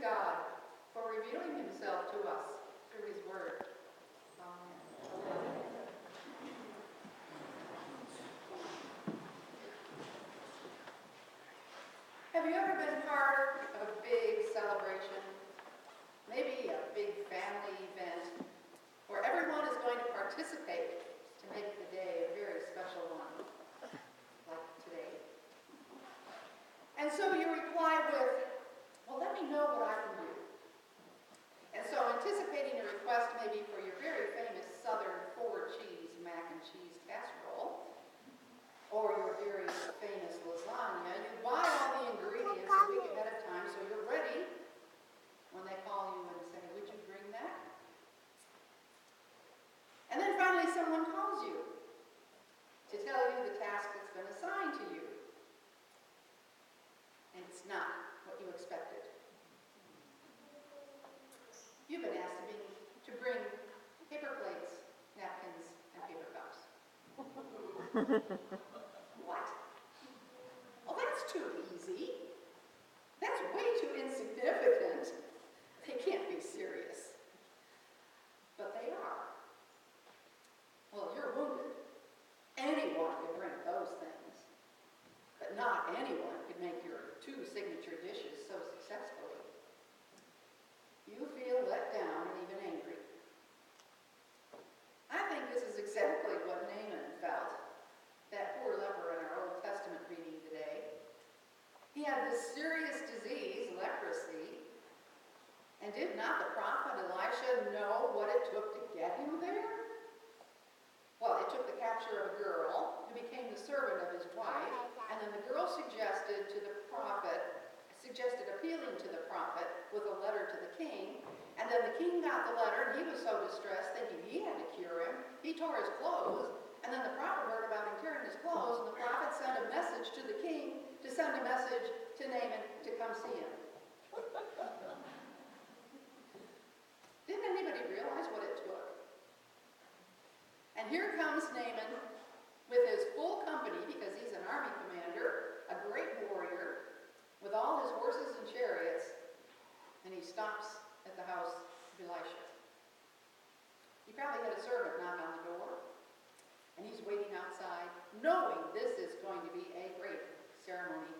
God for revealing himself to us through his word. Amen. Have you ever been part of a big celebration? Maybe a big family event where everyone is going to participate to make the day a very special one, like today. And so you reply with, well, let me know what I can do. And so anticipating a request maybe for your very famous Southern 4-cheese mac and cheese casserole, or your very famous lasagna, you buy all the ingredients a week ahead of time so you're ready when they call you and say, would you bring that? And then finally someone calls you to tell you the task that's been assigned to you. And it's not what you expected. You've been asked to bring paper plates, napkins, and paper cups. What? Oh, that's too easy. That's way too insignificant. They can't be serious. But they are. Well, you're wounded. Anyone could bring those things. But not anyone could make your 2 signature dishes so successfully. You feel let down and even angry. I think this is exactly what Naaman felt, that poor leper in our Old Testament reading today. He had this serious disease, leprosy, and did not the prophet Elisha know what it took to get him there? Well, it took the capture of a girl who became the servant of his wife, and then the girl suggested appealing to the prophet with a letter to the king, and then the king got the letter, and he was so distressed, thinking he had to cure him, he tore his clothes, and then the prophet heard about him tearing his clothes, and the prophet sent a message to the king to send a message to Naaman to come see him. Didn't anybody realize what it took? And here comes Naaman with his full company, because he's an army commander, a great warrior, with all his horses and chariots, and he stops at the house of Elisha. He probably had a servant knock on the door, and he's waiting outside, knowing this is going to be a great ceremony.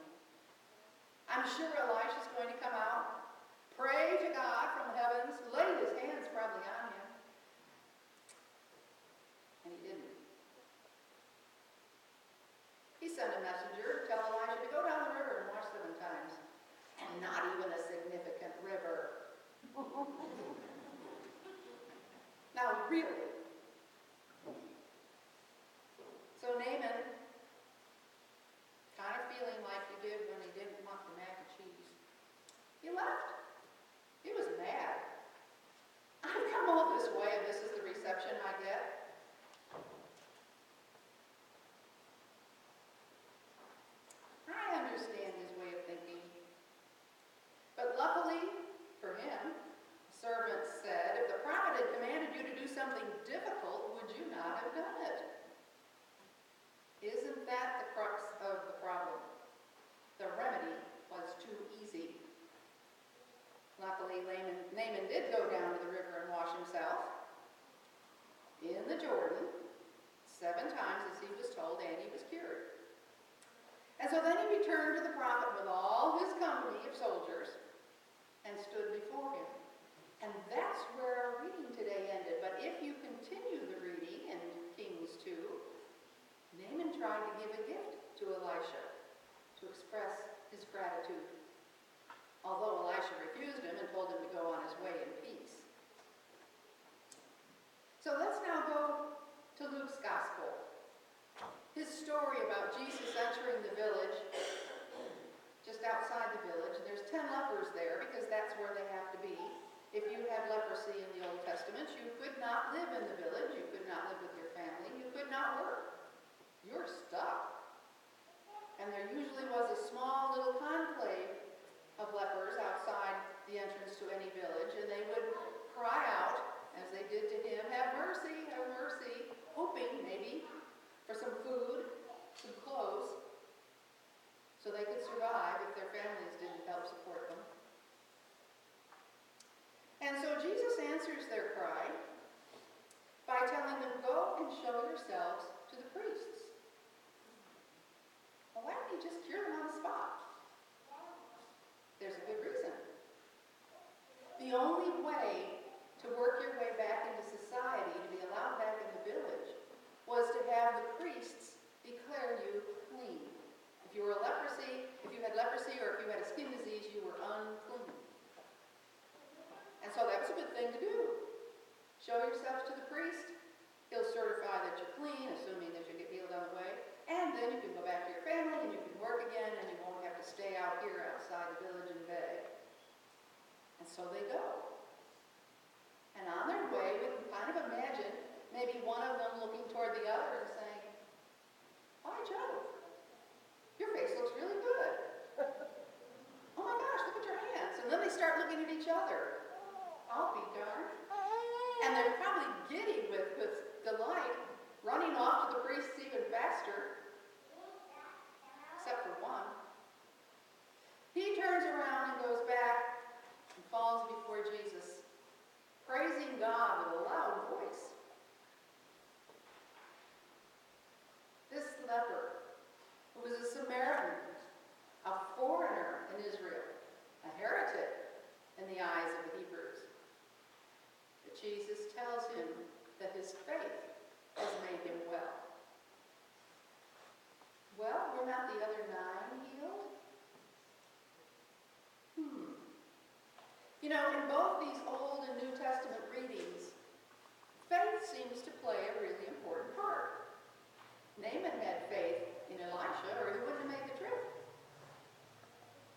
I'm sure Elisha's going to come out, pray to God from the heavens, lay his hands probably on him, and he didn't. He sent a messenger to tell Elisha to go down the river and wash 7 times. And not even a significant river. Now, really. So Naaman, kind of feeling like he did when he didn't want the mac and cheese, he left. He was mad. I've come all this way and this is the reception I get. I understand his way of thinking. But luckily for him, the servant said, if the prophet had commanded you to do something difficult, would you not have done it? Isn't that the crux of the problem? The remedy was too easy. Luckily, Naaman did go down to the river and wash himself in the Jordan 7 times as he was told, and he was cured. And so then he returned to the prophet with all his company of soldiers and stood before him. And that's where our reading today ended. But if you continue the reading in Kings 2, Naaman tried to give a gift to Elisha to express his gratitude, although Elisha refused him and told him to go on his way in peace. So let's now go to Luke's Gospel. His story about Jesus entering the village, just outside the village, and there's 10 lepers there because that's where they have to be. If you had leprosy in the Old Testament, you could not live in the village, you could not live with your family, you could not work. You're stuck. And there usually was a small little conclave of lepers outside the entrance to any village, and they would cry out, as they did to him, have mercy, hoping maybe for some food, some clothes, so they could survive if their families didn't help support them. And so Jesus answers their cry by telling them, go and show yourselves to the priests. Well, why don't you just cure them on the spot? There's a good reason. The only way to work your way back into society, to be allowed back in the village, was to have the priests declare you clean. If you had leprosy, or if you had a skin disease, you were unclean. And so that was a good thing to do. Show yourselves to the priest. He'll certify that you're clean, assuming that you get healed on the way. And then you can go back to your family and you can work again and you won't have to stay out here outside the village and beg. And so they go. And on their way, we can kind of imagine maybe one of them looking toward the other and saying, "Why, Joe, your face looks really good. Oh my gosh, look at your hands." And then they start looking at each other. I'll be darned. And they're probably giddy with delight, running off to the priests even faster, except for one. He turns around and goes back and falls before Jesus, praising God with a loud voice. This leper, who was a Samaritan, a foreigner in Israel, a heretic in the eyes of the Hebrews, but Jesus tells him that his faith has made him well. Well, were not the other 9 healed? You know, in both these Old and New Testament readings, faith seems to play a really important part. Naaman had faith in Elisha, or he wouldn't have made the trip.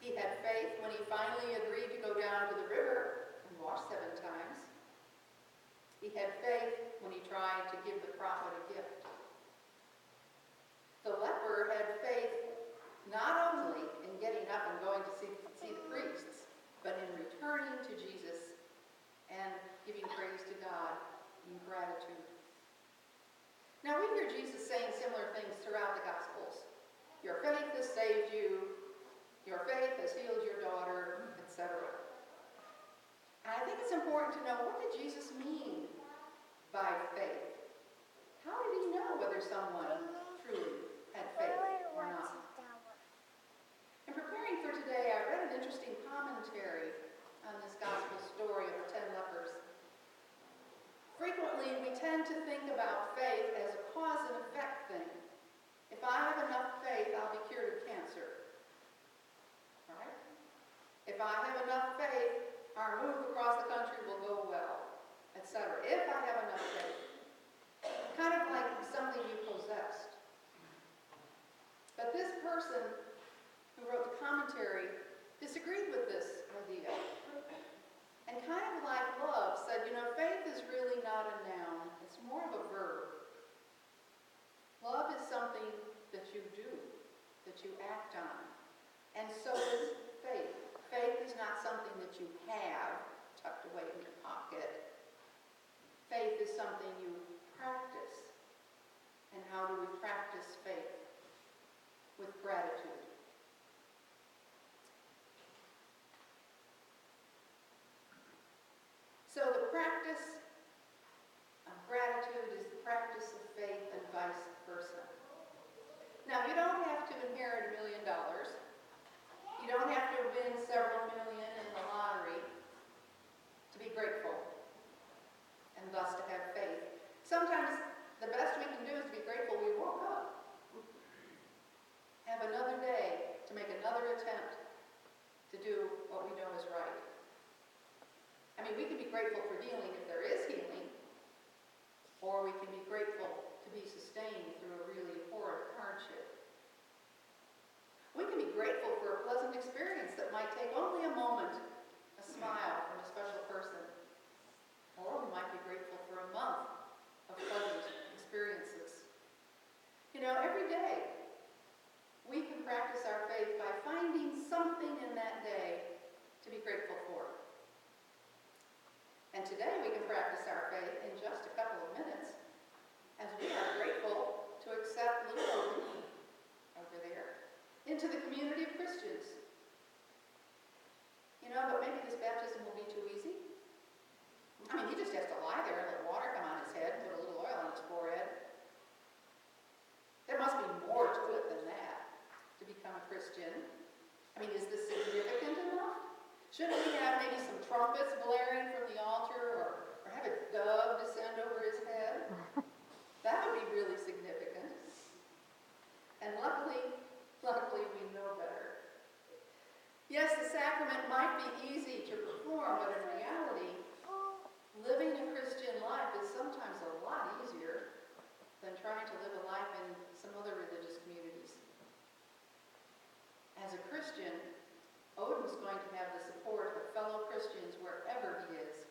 He had faith when he finally agreed to go down to the river and wash 7 times. He had faith when he tried to give the prophet a gift. The leper had faith not only in getting up and going to see the priests, but in returning to Jesus and giving praise to God in gratitude. Now we hear Jesus saying similar things throughout the Gospels. Your faith has saved you. Your faith has healed your daughter, etc. And I think it's important to know, what did Jesus mean by faith? How did he know whether someone truly had faith or not? In preparing for today, I read an interesting commentary on this gospel story of the 10 lepers. Frequently, we tend to think about faith as a cause and effect thing. If I have enough faith, I'll be cured of cancer. Right? If I have enough faith, our move across the country will go well, etc. If I have enough faith. Kind of like something you possessed. But this person who wrote the commentary disagreed with this idea. And kind of like love, said, faith is really not a noun. It's more of a verb. Love is something that you do, that you act on. And so is faith. Faith is not something that you have tucked away in your pocket. Faith is something you practice. And how do we practice faith? With gratitude. So the practice of gratitude is the practice of faith and vice versa. Now, you don't have to inherit $1 million. You don't have to win several million in the lottery to be grateful and thus to have faith. Sometimes the best we can do is to be grateful we woke up. Have another day to make another attempt to do what we know is right. I mean, we can be grateful for healing if there is healing, or we can be grateful to be sustained through a really horrid hardship. We can be grateful for a pleasant experience that might take only a moment, a smile from a special person. Or we might be grateful for a month of pleasant experiences. Every day we can practice our faith by finding something in that day to be grateful for. And today we can I mean, is this significant enough? Shouldn't we have maybe some trumpets blaring from the altar, or have a dove descend over his head? That would be really significant. And luckily we know better. Yes, the sacrament might be easy to perform, but in reality, living a Christian life is sometimes a lot easier than trying to live a life in some other religious communities. As a Christian, Odin's going to have the support of fellow Christians wherever he is.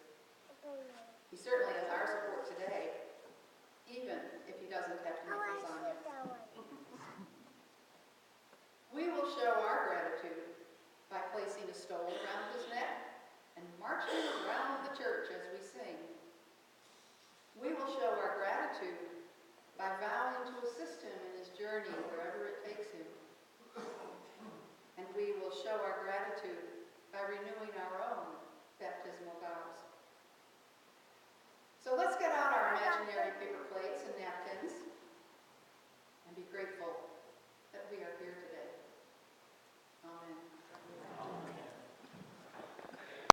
He certainly has our support today, even if he doesn't have to make lasagna. We will show our gratitude by placing a stole around his neck and marching around the church as we sing. We will show our gratitude by vowing to assist him in his journey wherever it takes him. And we will show our gratitude